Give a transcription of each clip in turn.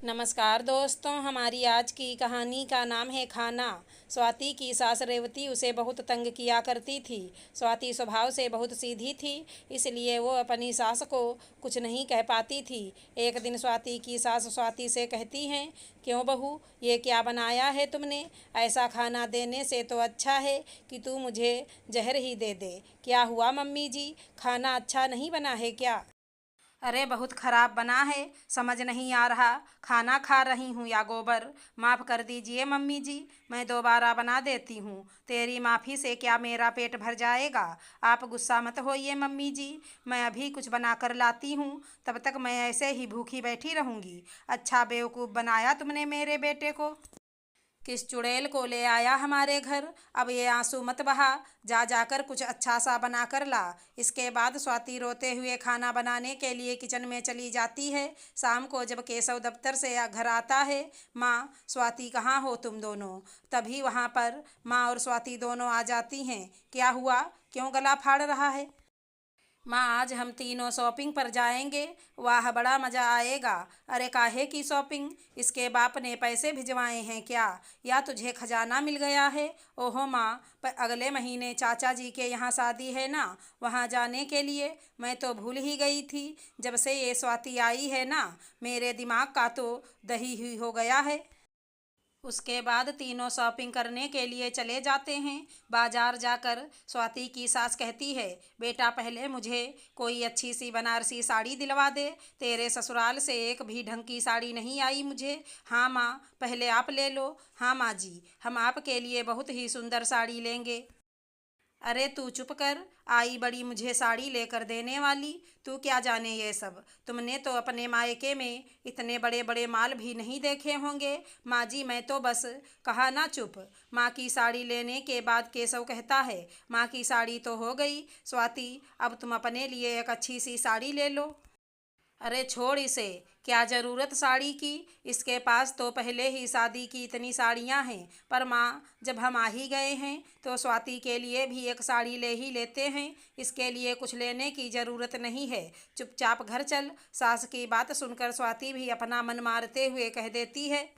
नमस्कार दोस्तों, हमारी आज की कहानी का नाम है खाना। स्वाति की सास रेवती उसे बहुत तंग किया करती थी। स्वाति स्वभाव से बहुत सीधी थी, इसलिए वो अपनी सास को कुछ नहीं कह पाती थी। एक दिन स्वाति की सास स्वाति से कहती हैं, क्यों बहू, ये क्या बनाया है तुमने? ऐसा खाना देने से तो अच्छा है कि तू मुझे जहर ही दे दे। क्या हुआ मम्मी जी, खाना अच्छा नहीं बना है क्या? अरे बहुत खराब बना है, समझ नहीं आ रहा खाना खा रही हूँ या गोबर। माफ़ कर दीजिए मम्मी जी, मैं दोबारा बना देती हूँ। तेरी माफ़ी से क्या मेरा पेट भर जाएगा? आप गुस्सा मत होइए मम्मी जी, मैं अभी कुछ बना कर लाती हूँ। तब तक मैं ऐसे ही भूखी बैठी रहूँगी। अच्छा बेवकूफ़ बनाया तुमने मेरे बेटे को। किस चुड़ैल को ले आया हमारे घर? अब ये आंसू मत बहा, जा जाकर कुछ अच्छा सा बना कर ला। इसके बाद स्वाति रोते हुए खाना बनाने के लिए किचन में चली जाती है। शाम को जब केशव दफ्तर से घर आता है, माँ स्वाति कहाँ हो तुम दोनों? तभी वहाँ पर माँ और स्वाति दोनों आ जाती हैं। क्या हुआ, क्यों गला फाड़ रहा है? माँ आज हम तीनों शॉपिंग पर जाएंगे, वाह बड़ा मज़ा आएगा। अरे काहे की शॉपिंग? इसके बाप ने पैसे भिजवाए हैं क्या, या तुझे खजाना मिल गया है? ओहो माँ, पर अगले महीने चाचा जी के यहाँ शादी है ना, वहाँ जाने के लिए मैं तो भूल ही गई थी। जब से ये स्वाति आई है ना, मेरे दिमाग का तो दही ही हो गया है। उसके बाद तीनों शॉपिंग करने के लिए चले जाते हैं। बाजार जाकर स्वाति की सास कहती है, बेटा पहले मुझे कोई अच्छी सी बनारसी साड़ी दिलवा दे। तेरे ससुराल से एक भी ढंग की साड़ी नहीं आई मुझे। हाँ माँ, पहले आप ले लो। हाँ माँ जी, हम आपके लिए बहुत ही सुंदर साड़ी लेंगे। अरे तू चुप कर, आई बड़ी मुझे साड़ी लेकर देने वाली। तू क्या जाने ये सब, तुमने तो अपने मायके में इतने बड़े बड़े माल भी नहीं देखे होंगे। माँ जी मैं तो बस कहा ना चुप। माँ की साड़ी लेने के बाद केशव कहता है, माँ की साड़ी तो हो गई स्वाति, अब तुम अपने लिए एक अच्छी सी साड़ी ले लो। अरे छोड़ इसे, क्या ज़रूरत साड़ी की? इसके पास तो पहले ही शादी की इतनी साड़ियाँ हैं। पर माँ, जब हम आ ही गए हैं तो स्वाति के लिए भी एक साड़ी ले ही लेते हैं। इसके लिए कुछ लेने की ज़रूरत नहीं है, चुपचाप घर चल। सास की बात सुनकर स्वाति भी अपना मन मारते हुए कह देती है,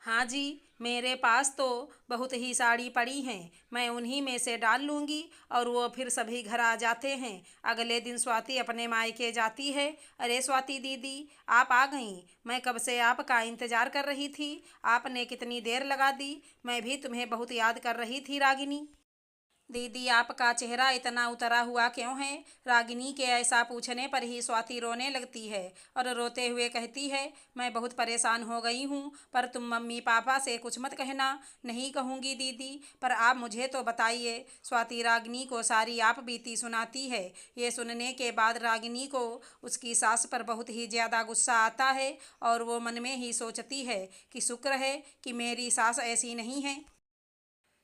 हाँ जी, मेरे पास तो बहुत ही साड़ी पड़ी हैं, मैं उन्हीं में से डाल लूँगी। और वो फिर सभी घर आ जाते हैं। अगले दिन स्वाति अपने मायके जाती है। अरे स्वाति दीदी, आप आ गईं, मैं कब से आपका इंतज़ार कर रही थी। आपने कितनी देर लगा दी, मैं भी तुम्हें बहुत याद कर रही थी रागिनी। दीदी आपका चेहरा इतना उतरा हुआ क्यों है? रागिनी के ऐसा पूछने पर ही स्वाति रोने लगती है और रोते हुए कहती है, मैं बहुत परेशान हो गई हूँ, पर तुम मम्मी पापा से कुछ मत कहना। नहीं कहूँगी दीदी, पर आप मुझे तो बताइए। स्वाति रागिनी को सारी आप बीती सुनाती है। ये सुनने के बाद रागिनी को उसकी सास पर बहुत ही ज़्यादा गुस्सा आता है और वो मन में ही सोचती है कि शुक्र है कि मेरी सास ऐसी नहीं है।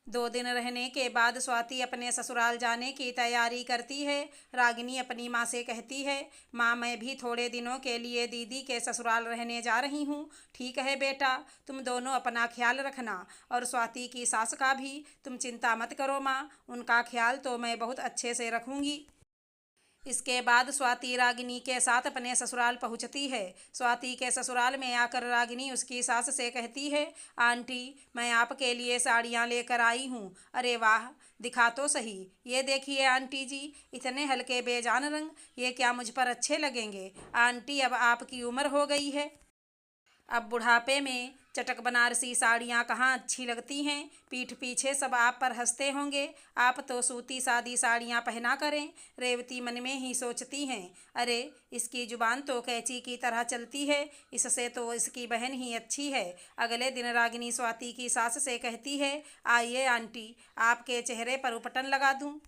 2 दिन रहने के बाद स्वाति अपने ससुराल जाने की तैयारी करती है। रागिनी अपनी माँ से कहती है, माँ मैं भी थोड़े दिनों के लिए दीदी के ससुराल रहने जा रही हूँ। ठीक है बेटा, तुम दोनों अपना ख्याल रखना, और स्वाति की सास का भी तुम चिंता मत करो माँ, उनका ख्याल तो मैं बहुत अच्छे से रखूँगी। इसके बाद स्वाति रागिनी के साथ अपने ससुराल पहुंचती है। स्वाति के ससुराल में आकर रागिनी उसकी सास से कहती है, आंटी मैं आपके लिए साड़ियाँ लेकर आई हूँ। अरे वाह, दिखा तो सही। ये देखिए आंटी जी, इतने हल्के बेजान रंग, ये क्या मुझ पर अच्छे लगेंगे? आंटी अब आपकी उम्र हो गई है, अब बुढ़ापे में चटक बनारसी साड़ियाँ कहाँ अच्छी लगती हैं। पीठ पीछे सब आप पर हंसते होंगे। आप तो सूती सादी साड़ियाँ पहना करें। रेवती मन में ही सोचती हैं, अरे इसकी जुबान तो कैंची की तरह चलती है, इससे तो इसकी बहन ही अच्छी है। अगले दिन रागिनी स्वाति की सास से कहती है, आइए आंटी, आपके चेहरे पर उपटन लगा दूँ।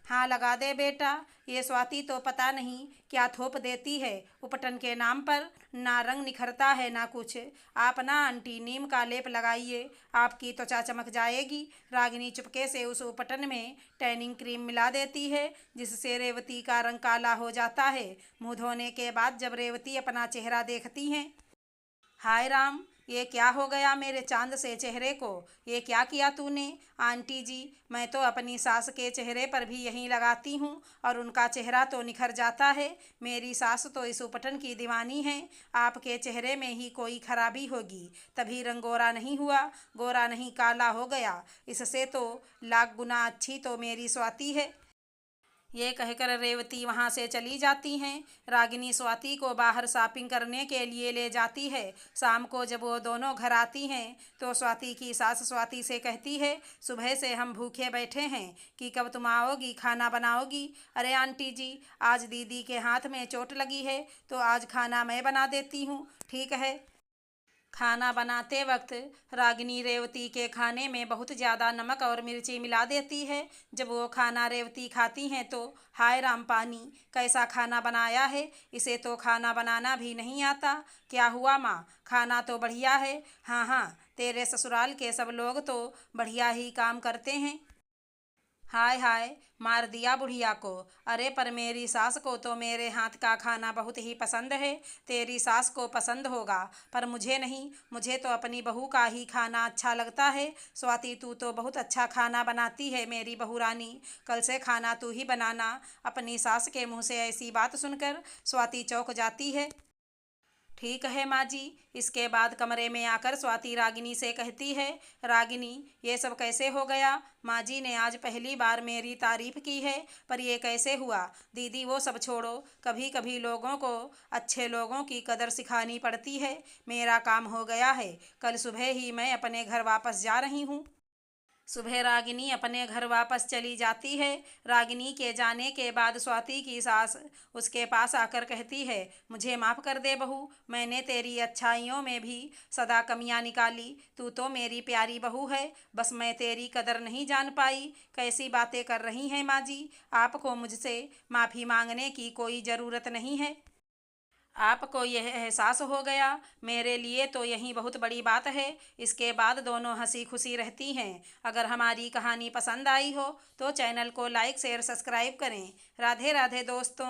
हाँ लगा दे बेटा, ये स्वाति तो पता नहीं क्या थोप देती है उपटन के नाम पर, ना रंग निखरता है ना कुछ। आप ना आंटी नीम का लेप लगाइए, आपकी त्वचा चमक जाएगी। रागिनी चुपके से उस उपटन में टैनिंग क्रीम मिला देती है, जिससे रेवती का रंग काला हो जाता है। मुँह धोने के बाद जब रेवती अपना चेहरा देखती हैं, हाय राम, ये क्या हो गया मेरे चांद से चेहरे को, ये क्या किया तूने? आंटी जी, मैं तो अपनी सास के चेहरे पर भी यही लगाती हूँ और उनका चेहरा तो निखर जाता है। मेरी सास तो इस उपटन की दीवानी है। आपके चेहरे में ही कोई खराबी होगी, तभी रंग गोरा नहीं हुआ, गोरा नहीं काला हो गया। इससे तो लाख गुना अच्छी तो मेरी स्वाति है। ये कहकर रेवती वहाँ से चली जाती हैं। रागिनी स्वाति को बाहर शॉपिंग करने के लिए ले जाती है। शाम को जब वो दोनों घर आती हैं तो स्वाति की सास स्वाति से कहती है, सुबह से हम भूखे बैठे हैं कि कब तुम आओगी, खाना बनाओगी। अरे आंटी जी, आज दीदी के हाथ में चोट लगी है तो आज खाना मैं बना देती हूँ, ठीक है। खाना बनाते वक्त रागिनी रेवती के खाने में बहुत ज़्यादा नमक और मिर्ची मिला देती है। जब वो खाना रेवती खाती हैं तो हाय राम पानी, कैसा खाना बनाया है, इसे तो खाना बनाना भी नहीं आता। क्या हुआ माँ, खाना तो बढ़िया है। हाँ हाँ, तेरे ससुराल के सब लोग तो बढ़िया ही काम करते हैं। हाय हाय, मार दिया बुढ़िया को। अरे पर मेरी सास को तो मेरे हाथ का खाना बहुत ही पसंद है। तेरी सास को पसंद होगा पर मुझे नहीं, मुझे तो अपनी बहू का ही खाना अच्छा लगता है। स्वाति, तू तो बहुत अच्छा खाना बनाती है मेरी बहू रानी, कल से खाना तू ही बनाना। अपनी सास के मुंह से ऐसी बात सुनकर स्वाति चौंक जाती है। ठीक है माँ जी। इसके बाद कमरे में आकर स्वाति रागिनी से कहती है, रागिनी, ये सब कैसे हो गया? माँ जी ने आज पहली बार मेरी तारीफ की है, पर ये कैसे हुआ? दीदी वो सब छोड़ो, कभी कभी लोगों को अच्छे लोगों की कदर सिखानी पड़ती है। मेरा काम हो गया है, कल सुबह ही मैं अपने घर वापस जा रही हूँ। सुबह रागिनी अपने घर वापस चली जाती है। रागिनी के जाने के बाद स्वाति की सास उसके पास आकर कहती है, मुझे माफ़ कर दे बहू, मैंने तेरी अच्छाइयों में भी सदा कमियां निकाली। तू तो मेरी प्यारी बहू है, बस मैं तेरी कदर नहीं जान पाई। कैसी बातें कर रही हैं माँ जी, आपको मुझसे माफ़ी मांगने की कोई ज़रूरत नहीं है। आपको यह एहसास हो गया, मेरे लिए तो यही बहुत बड़ी बात है। इसके बाद दोनों हंसी खुशी रहती हैं। अगर हमारी कहानी पसंद आई हो तो चैनल को लाइक शेयर सब्सक्राइब करें। राधे राधे दोस्तों।